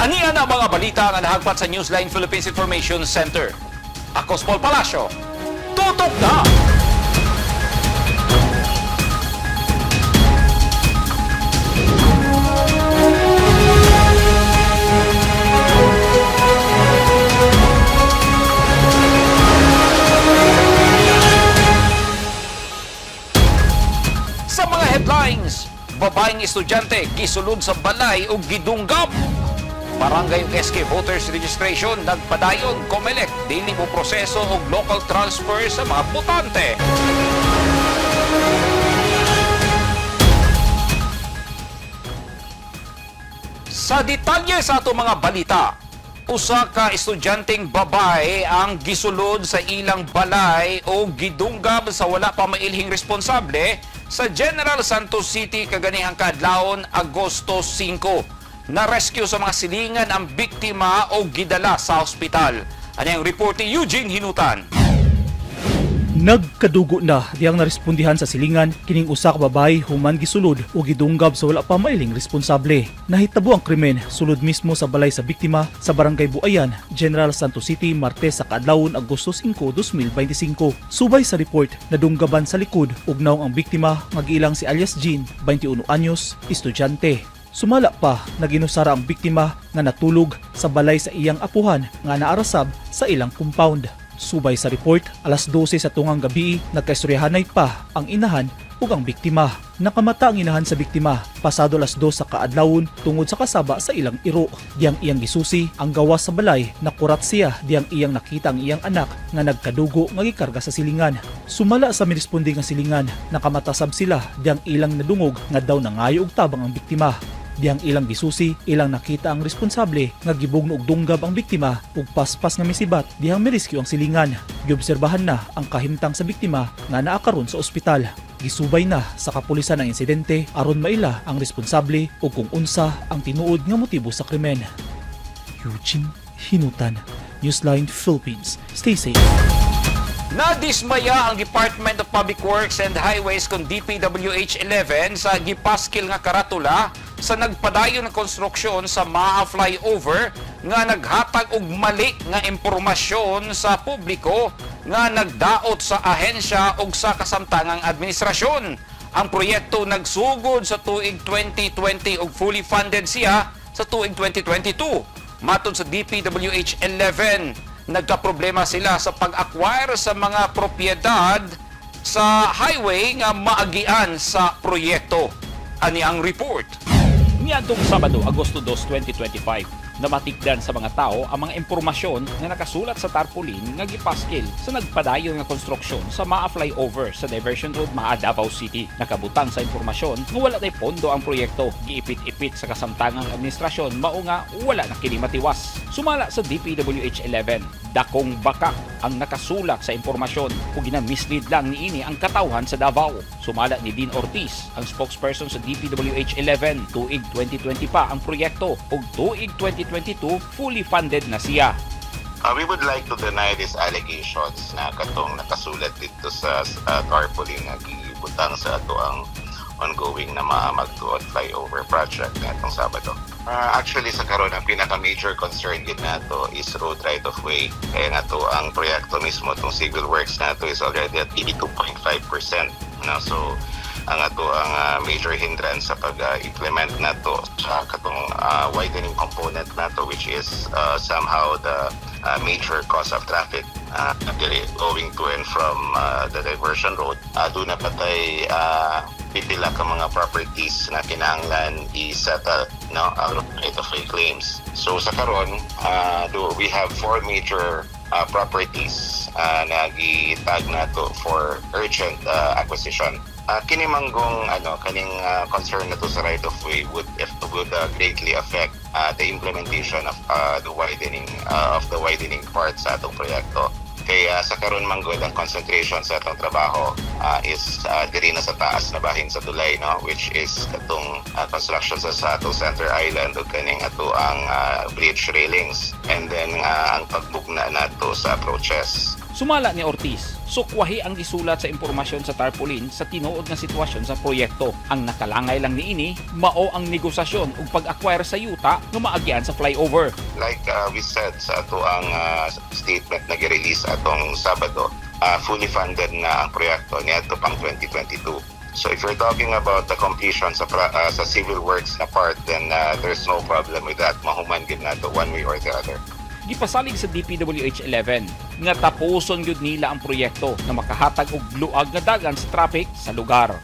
Aniya na mga balita nga nahagpat sa Newsline Philippines Information Center. Ako si Paul Palacio. Tutok na! Sa mga headlines, babaeng estudyante gisulod sa balay o gidunggam. Barangay ug SK Voters Registration nagpadayon COMELEC dili mo proseso og local transfer sa mga botante. Sa detalye sa ato mga balita, usa ka estudyanteng babae ang gisulod sa ilang balay o gidunggam sa wala pa mailhing responsable sa General Santos City kaganihang kaadlawon Agosto 5. Na-rescue sa mga silingan ang biktima o gidala sa ospital. Ano yung report ni Eugene Hinutan? Nagkadugo na diyang narespondihan sa silingan kining usa ka babae human gisulod o gidunggab sa wala pa mailing responsable. Nahitabo ang krimen sulod mismo sa balay sa biktima sa Barangay Buayan, General Santos City, Martes sa kaadlawon Agosto 5, 2025. Subay sa report, nadunggaban sa likod ug nawong ang biktima nga giilang si alias Jean, 21 anyos, estudyante. Sumala pa, naginusara ang biktima nga natulog sa balay sa iyang apuhan nga naarasab sa ilang compound. Subay sa report, alas 12 sa tungang gabi, nagkaistoryahanay pa ang inahan ug ang biktima. Nakamata ang inahan sa biktima pasado alas 2 sa kaadlawon tungod sa kasaba sa ilang iro. Diyang iyang gisusi ang gawas sa balay, nakurat siya diyang iyang nakita ang iyang anak nga nagkadugo nga gikarga sa silingan. Sumala sa mirespondi nga silingan, nakamatasab sila diyang ilang nadungog nga daw nangayo og tabang ang biktima. Diyang ilang gisusi, ilang nakita ang responsable nga gibugno og dunggab ang biktima ug paspas nga misibat dihang mirescue ang silingan. Giobserbahan na ang kahimtang sa biktima nga naa karon sa ospital. Gisubay na sa kapulisan ang insidente aron maila ang responsable ug kung unsa ang tinuod nga motibo sa krimen. Eugene Hinutan, Newsline Philippines. Stay safe. Nadismaya ang Department of Public Works and Highways kung DPWH-11 sa gipaskil nga karatula sa nagpadayon ng konstruksyon sa MAA flyover nga naghatag og mali nga impormasyon sa publiko nga nagdaot sa ahensya ug sa kasamtangang administrasyon. Ang proyekto nagsugod sa tuig 2020 ug fully funded siya sa tuig 2022. Matod sa DPWH-11, nagkaproblema sila sa pag-acquire sa mga propiedad sa highway nga maagian sa proyekto. Ani ang report. Niadtong Sabado, Agosto 2, 2025, namatikdan sa mga tao ang mga impormasyon nga nakasulat sa tarpaulin nga gipaskil sa nagpadayon nga konstruksyon sa MAA flyover sa Diversion Road, MAA, Davao City. Nakabutang sa impormasyon nga wala tay pondo ang proyekto, giipit-ipit sa kasamtangang administrasyon mao nga wala na kini matiwas. Sumala sa DPWH-11, dakong baka ang nakasulat sa impormasyon ug ginamislead lang niini ang katawhan sa Davao. Sumala ni Dean Ortiz, ang spokesperson sa DPWH-11, tuig 2020 pa ang proyekto ug tuig 2022 fully funded na siya. We would like to deny these allegations na katong nakasulat dito sa tarpaulin nga gibutang sa ato ang ongoing na Magtuon flyover project nitong Sabado. Actually sa karon ang pinaka-major concern gid nato is road right of way. Kaya nato ang proyekto mismo tong civil works nato is already at 82.5%. So ang ato ang major hindrance sa pag-implement nato sa katong widening component nato, which is somehow the major cause of traffic going to and from the diversion road. Doon na patay pipila ka mga properties na kinahanglan i-settle right of way claims. So sa karon we have 4 major properties na gitag nato for urgent acquisition. Kini manggong kaning concern nato sa right of way would greatly affect the implementation of the widening part sa atong proyekto. Kaya sa karon manggod ang concentration sa atong trabaho is diri na sa taas na bahin sa tulay, which is katong construction sa atong center island ug kaning ato ang bridge railings, and then ang pagbugna nato sa approaches. Sumala ni Ortiz, sukwahi ang gisulat sa impormasyon sa tarpaulin sa tinuod nga sitwasyon sa proyekto. Ang nakalangay lang niini, mao ang negosasyon ug pag-acquire sa yuta nga maagyan sa flyover. Like we said sa ato ang statement na gi-release atong Sabado, fully funded na ang proyekto niadto pang 2022. So if you're talking about the completion sa civil works na part, then there's no problem with that. Mahuman gid nato one way or the other. Gipasalig sa DPWH 11 nga tapuson gyud nila ang proyekto na makahatag og luag nga dagan sa traffic sa lugar.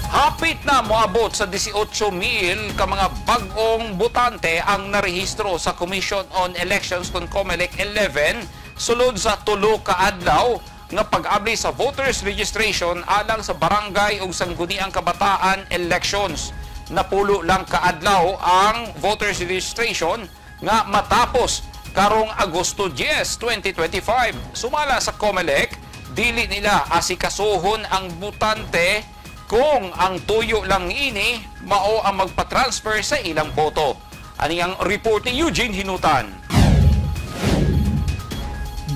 Hapit na moabot sa 18,000 ka mga bag-ong botante ang narehistro sa Commission on Elections kon COMELEC 11 sulod sa tulo ka adlaw nga pag-abli sa voters registration alang sa barangay ug sangguniang kabataan elections. Napulo lang kaadlaw ang voters registration nga matapos karong Agosto 10, 2025. Sumala sa COMELEC, dili nila asikasuhon ang botante kung ang tuyo lang ini mao ang magpa-transfer sa ilang boto. Ani ang report ni Eugene Hinutan.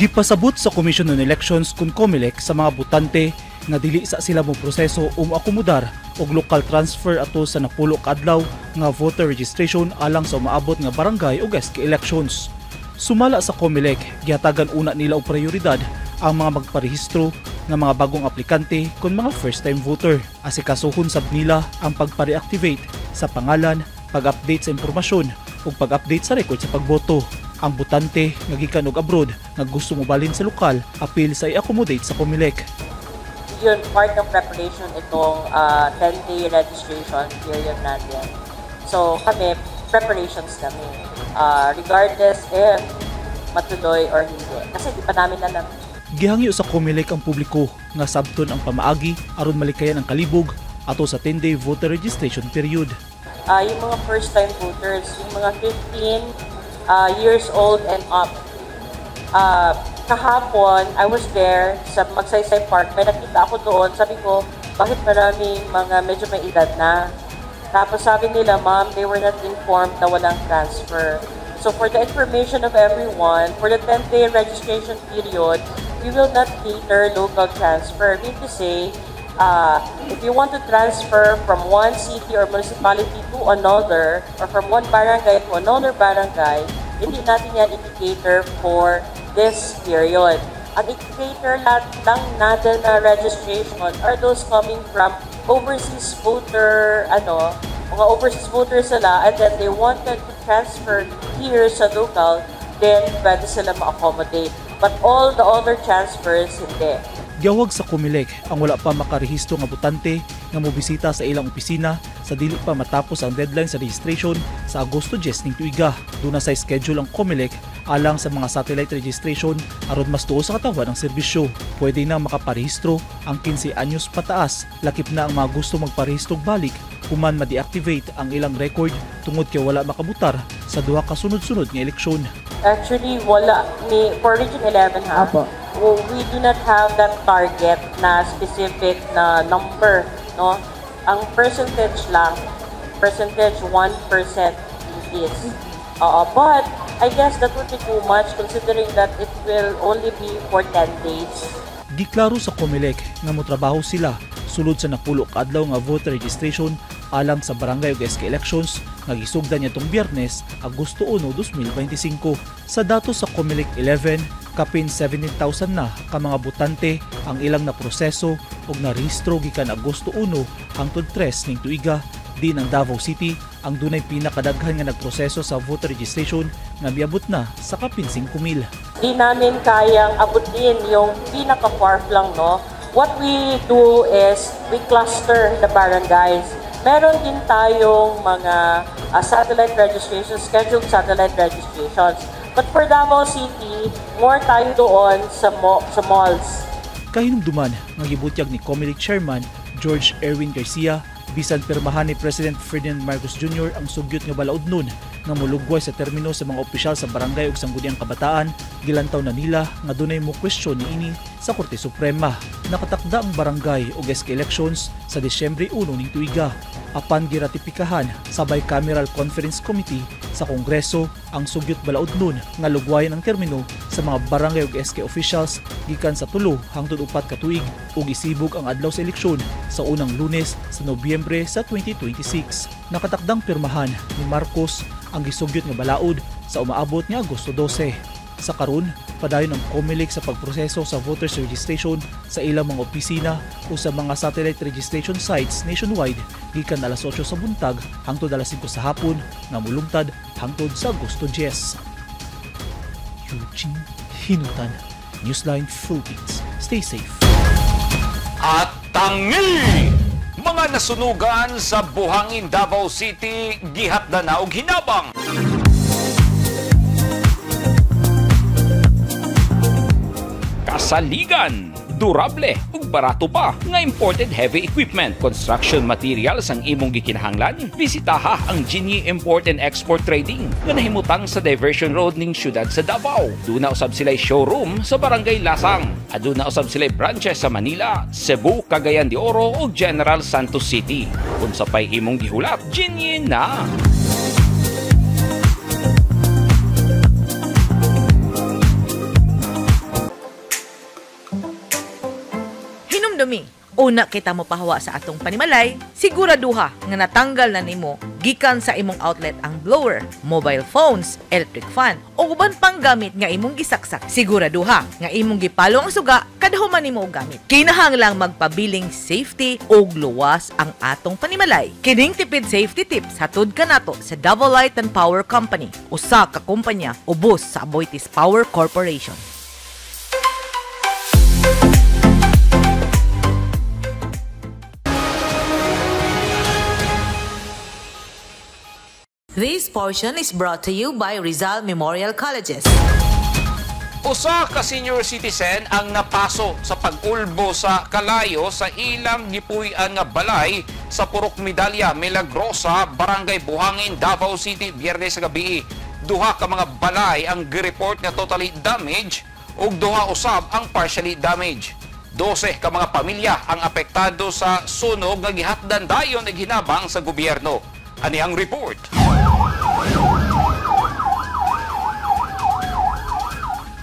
Gipasabot sa Commission on Elections kun COMELEC sa mga botante nga dili sa sila mo proseso o akomodar og local transfer ato sa napulo ka adlaw nga voter registration alang sa umaabot nga barangay ug SK elections. Sumala sa COMELEC, gihatagan una nila og prioridad ang mga magparehistro nga mga bagong aplikante kon mga first time voter. Asikasuhon sab nila ang pagpa-reactivate sa pangalan, pag-update sa impormasyon ug pag-update sa record sa pagboto. Ang botante nga gikan og abroad nga gusto mobalhin sa lokal, apil sa i-accommodate sa COMELEC. Yun, part ng preparation itong 10-day registration period natin. So kami, preparations kami. Regardless if matuloy or hindi. Kasi di pa namin alam. Gihangyo sa COMELEC ang publiko nga sabton ang pamaagi aron malikayan ang kalibog ato sa 10-day voter registration period. Yung mga first-time voters, yung mga 15 years old and up. Kahapon, I was there sa Magsaysay Park. May nakita ako doon. Sabi ko, bakit maraming mga medyo may edad na? Tapos sabi nila, ma'am, they were not informed na walang transfer. So for the information of everyone, for the 10-day registration period, we will not cater local transfer. Mean to say, if you want to transfer from one city or municipality to another, or from one barangay to another barangay, hindi natin yan i-cater for this period. Ang i-cater lang natin na registration are those coming from overseas voter, mga overseas voters sila, and then they wanted to transfer here sa local, then pwede sila ma-accommodate. But all the other transfers, hindi. Giyawag sa COMELEC ang wala pa makarehistro nga botante nga mobisita sa ilang opisina sa dili pa matapos ang deadline sa registration sa Agosto 10 ning tuiga. Duna sa schedule ang COMELEC alang sa mga satellite registration aron mas tuo sa katawan ng serbisyo. Pwede na makaparehistro ang 15 anyos pataas, lakip na ang mga gusto magparehistro balik human ma-deactivate ang ilang record tungod kay wala makabutar sa duha ka sunod-sunod nga eleksyon. Actually, wala. For Region 11, Apo. We do not have that target na specific na number, no? Ang percentage lang, 1% increase. But I guess that would be too much considering that it will only be for 10 days. Giklaro sa COMELEC nga motrabaho sila sulod sa napulo ka adlaw nga voter registration alang sa barangay ug SK elections nga gisugdan nitong Biyernes, Agosto 1, 2025. Sa datos sa COMELEC 11, kapin 17,000 na ka mga botante ang ilang na proseso ug narehistro gikan Agosto 1 hangtod 3 ning tuiga. Din ang Davao City ang dunay pinakadaghan nga nagproseso sa voter registration nga miabot na sa kapin 5,000. Di namin kayang abutin yung pinaka-far lang, no? What we do is we cluster the barangays. Meron din tayong mga satellite registrations, scheduled satellite registrations. But for Davao City, more tayo doon sa malls. Kahinumduman nga gibutyag ni COMELEC Chairman George Erwin Garcia, bisan pirmahan ni President Ferdinand Marcos Jr. ang sugyot nga balaod nun nga mulugway sa termino sa mga opisyal sa barangay ug sangguniang kabataan, gilantaw na nila nga dunay mo kwestiyon niini sa Korte Suprema. Nakatakda ang barangay ug SK elections sa Disyembre 1 ning tuiga. Apan giratipikahan sa Bicameral Conference Committee Sa Kongreso, ang sugyot balaod nun nga lugwayan ang termino sa mga barangay ug SK officials gikan sa 3 hangtod 4 ka tuig ug isibog ang adlaw sa eleksyon sa unang Lunes sa Nobyembre sa 2026. Nakatakdang pirmahan ni Marcos ang gisugyot nga balaod sa umaabot nga Agosto 12. Sa karon, padayon ang COMELEC sa pagproseso sa voters registration sa ilang mga opisina o sa mga satellite registration sites nationwide gikan alas 8 sa buntag hangtod alas 5 sa hapon nga mulungtad hangtod sa Agosto 10. Eugene Hinutan, Newsline Philippines. Stay safe. At tangi! Mga nasunugan sa Buhangin, Davao City, gihatda na og hinabang. Kasaligan, durable ug barato pa nga imported heavy equipment, construction materials ang imong gikinahanglan. Bisitaha ang Genie Import and Export Trading nga nahimutang sa Diversion Road ning syudad sa Davao. Duna usab sila showroom sa Barangay Lasang. Aduna usab sila branches sa Manila, Cebu, Cagayan de Oro ug General Santos City. Kung sapay imong gihulat, Genie na. Hinumdumi, una kita mo pahawa sa atong panimalay, siguraduha nga natanggal na nimo gikan sa imong outlet ang blower, mobile phones, electric fan o uban pang gamit nga imong gisaksak. Siguraduha nga imong gipalo ang suga kadhuman nimo og gamit. Kinahanglang magpabiling safety og luwas ang atong panimalay. Kining tipid safety tips hatod kanato sa Davao Light and Power Company, usa ka kumpanya ubos sa Aboitiz Power Corporation. This portion is brought to you by Rizal Memorial Colleges. Usa ka senior citizen ang napaso sa pag-ulbo sa kalayo sa ilang gipuy-an nga balay sa Purok Medalya, Milagrosa, Barangay Buhangin, Davao City, Biyernes sa gabi. Duha ka mga balay ang gi-report nga totally damaged ug duha usab ang partially damaged. 12 ka mga pamilya ang apektado sa sunog nga gihatdan dayon og hinabang sa gobyerno. Ani ang report?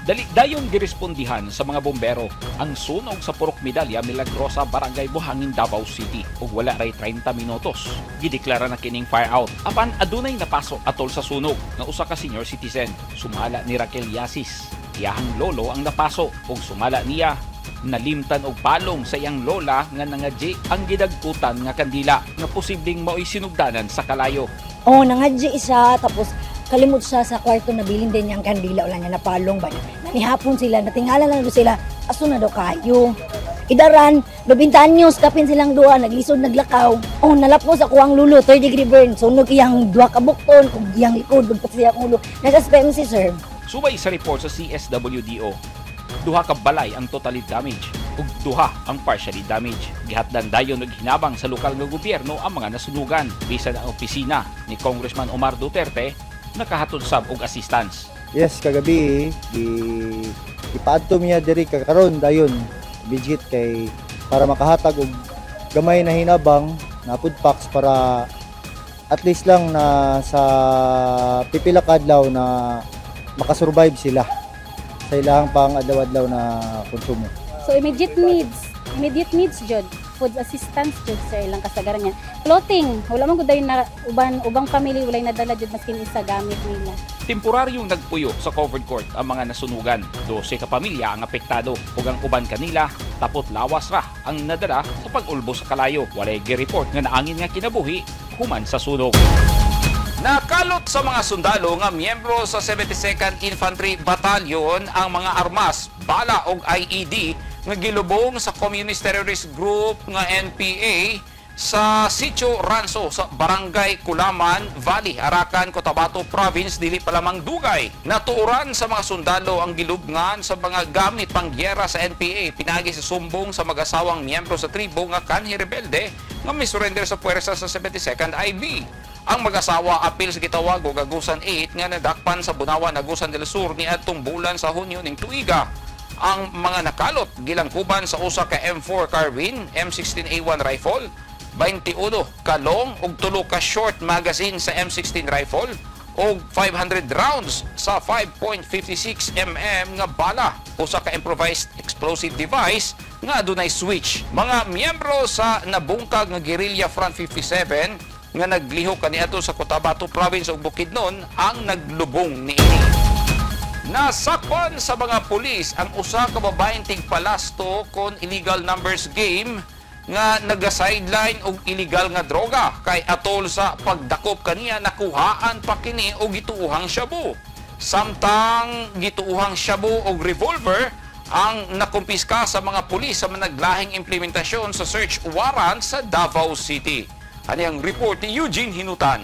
Dali dayon girespondihan sa mga bombero ang sunog sa Purok Medalya, Milagrosa, Barangay Buhangin, Davao City ug wala ray 30 minutos. Gideklara na kining fire out apan adunay napasok atol sa sunog nga usa ka senior citizen. Sumala ni Raquel Yasis. Iyahang lolo ang napaso ug sumala niya nalimtan og palong sa iyang lola nga nangadji ang gidagkutan nga kandila nga posibleng mao'y sinugdanan sa kalayo. Oo, nangadji isa tapos kalimot siya sa kwarto na bilin din niyang kandila wala niya napalong ba. Nanihapon sila, natingala lang doon sila, aso na daw kayo. Idaran, babintaan news, kapin silang duha, naglisod, naglakaw. Oh, nalapos ako ang lulo, 3rd degree burn. Sunog iyang duha kabukton, kung iyang likod, pati siya ang ulo. Nag-aspem si sir. Subay sa report sa CSWDO, duha ka balay ang totally damaged ug duha ang partially damaged. Gihatdan dayon og hinabang sa lokal nga gobyerno ang mga nasunugan. Bisan ang opisina ni Congressman Omar Duterte nakahatod sab og assistance. Yes, kagabi ipaadto miya diri kakaron dayon budget kay para makahatag og gamay na hinabang na food packs para at least lang na sa pipila ka adlaw na makasurvive sila sa ilang pang adlaw-adlaw na konsumo. So immediate needs jud food assistance jud sa ilang kasagaran niya. Clothing, wala man gud na ubang family walay nadala jud maskin isa gamit nila. Temporaryong nagpuyo sa covered court ang mga nasunugan. 12 ka pamilya ang apektado ug ang uban kanila tapot lawas ra ang nadala sa pag-ulbo sa kalayo. Walay gi-report nga naangin nga kinabuhi human sa sunog. Nakalot sa mga sundalo nga miyembro sa 72nd Infantry Battalion ang mga armas, bala ug IED nga gilubong sa Communist Terrorist Group nga NPA sa Sitio Ranso sa Barangay Kulaman Valley, Arakan, Cotabato Province, dili pa lamang dugay. Natuuran sa mga sundalo ang gilubngan sa mga gamit panggiyera sa NPA pinagi sa sumbong sa mag-asawang miyembro sa tribo nga kanhi rebelde nga misurrender sa puwersa sa 72nd IB. Ang mag-asawa apil sa gitawag og Agusan 8 nga nadakpan sa Bunawan, Agusan del Sur niadtong bulan sa Hunyo ning tuiga. Ang mga nakalot gilangkuban sa usa ka M4 carbine, M16A1 rifle, 21 ka long ug 3 ka short magazine sa M16 rifle og 500 rounds sa 5.56 mm nga bala. Usa ka improvised explosive device nga adunay switch. Mga miyembro sa nabungkag nga Guerrilla Front 57 nga naglihok kaniadto sa Cotabato Province ug Bukidnon ang naglubong niini. Nasakpan sa mga pulis ang usa ka babaeng tigpalasto kon illegal numbers game nga naga-sideline og illegal nga droga kay atol sa pagdakop kaniya nakuhaan pa kini og gituuhang shabu. Samtang gituuhang shabu og revolver ang nakumpiska sa mga pulis sa managlahing implementasyon sa search warrant sa Davao City. Ani ang report ni Eugene Hinutan.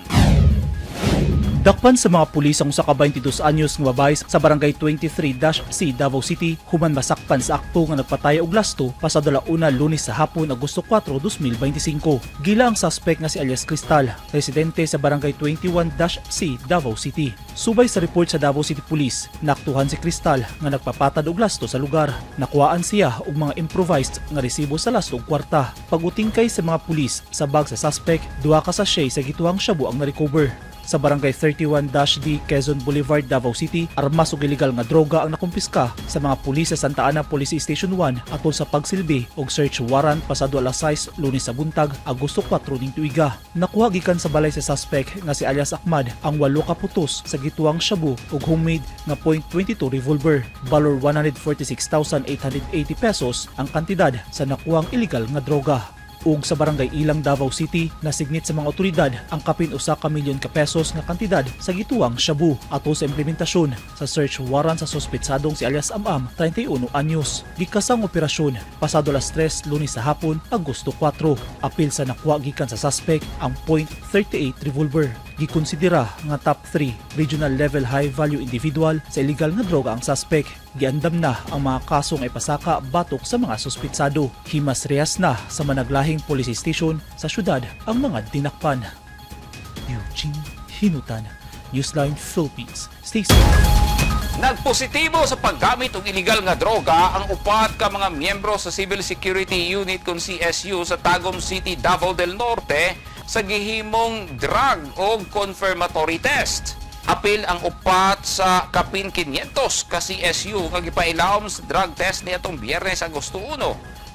Dakpan sa mga pulis ang usa ka 22 anyos nga babae sa barangay 23-C Davao City human masakpan sa akto nga nagpatay og lasto pasado launa Lunes sa hapon Agosto 4, 2025. Gila ang suspect nga si alias Cristal, residente sa barangay 21-C Davao City. Subay sa report sa Davao City Police, naaktuhan si Cristal nga nagpapatad og lasto sa lugar. Nakuhaan siya og mga improvised nga resibo sa lasto ug kwarta. Pagutingkay sa mga pulis sa bag sa suspect, duha ka sachet sa gituhang shabu ang na-recover. Sa barangay 31-D Quezon Boulevard, Davao City, armas ug illegal nga droga ang nakumpiska sa mga pulis sa Santa Ana Police Station 1 atol sa pagsilbi og search warrant pasado alas 6 Lunes sa buntag Agosto 4 ning tuiga. Nakuha gikan sa balay sa suspect nga si alias Ahmad ang 8 ka putos sa gituang shabu ug homemade nga .22 revolver. Valor 146,880 pesos ang kantidad sa nakuhang illegal nga droga. Ug sa barangay Ilang, Davao City, nasignit sa mga otoridad ang kapin usa ka milyon ka pesos nga kantidad sa gituang shabu ato sa implementasyon sa search warrant sa suspetsadong si alias Amam, 31 anyos. Gikasang operasyon pasado alas 3 Lunes sa hapon, Agosto 4. Apil sa nakuha gikan sa suspect ang .38 revolver. Gikonsidera nga top 3 regional level high value individual sa illegal nga droga ang suspect. Giandam na ang mga kaso nga ipasaka batok sa mga suspetsado. Himas rehas na sa managlahing police station sa syudad ang mga dinakpan. Eugene Hinutan, Newsline Philippines. Stay safe. Nagpositibo sa paggamit og illegal nga droga ang upat ka mga miyembro sa Civil Security Unit kon CSU sa Tagum City, Davao del Norte sa gihimong drug o confirmatory test. Apil ang upat sa kapin 500 ka CSU nga gipailawom sa drug test niadtong Biyernes, Agosto 1.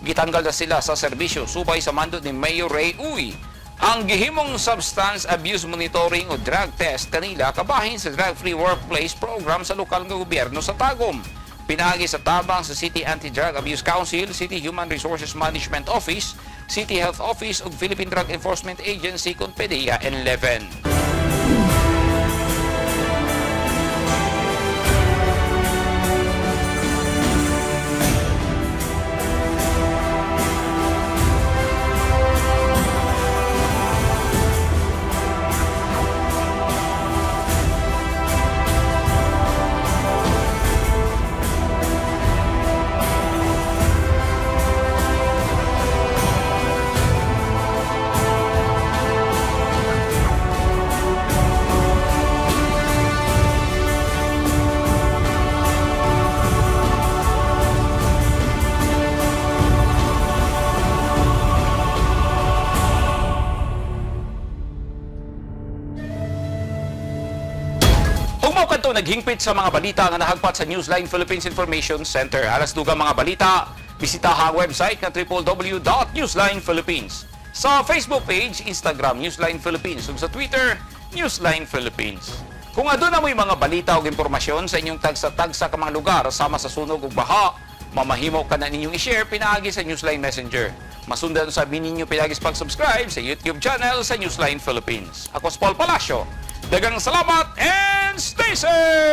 Gitanggal na sila sa serbisyo subay sa mando ni Mayor Ray Uy. Ang gihimong substance abuse monitoring o drug test kanila kabahin sa Drug Free Workplace program sa lokal nga gobyerno sa Tagum. Pinagi sa tabang sa City Anti-Drug Abuse Council, City Human Resources Management Office, City Health Office ug Philippine Drug Enforcement Agency kon PDEA 11. Naghingpit sa mga balita nga nahagpat sa Newsline Philippines Information Center. Alas dugang mga balita, bisitaha ang website na www.newslinephilippines. Sa Facebook page, Instagram, Newsline Philippines. Ug sa Twitter, Newsline Philippines. Kung aduna na mo'y mga balita o impormasyon sa inyong tagsa-tagsa ka mga lugar sama sa sunog o baha, mamahimo ka na ninyong i-share pinaagi sa Newsline Messenger. Masundan sa ninyo pinaagi sa pag-subscribe sa YouTube channel sa Newsline Philippines. Ako si Paul Palacio. Dagang salamat and stay safe!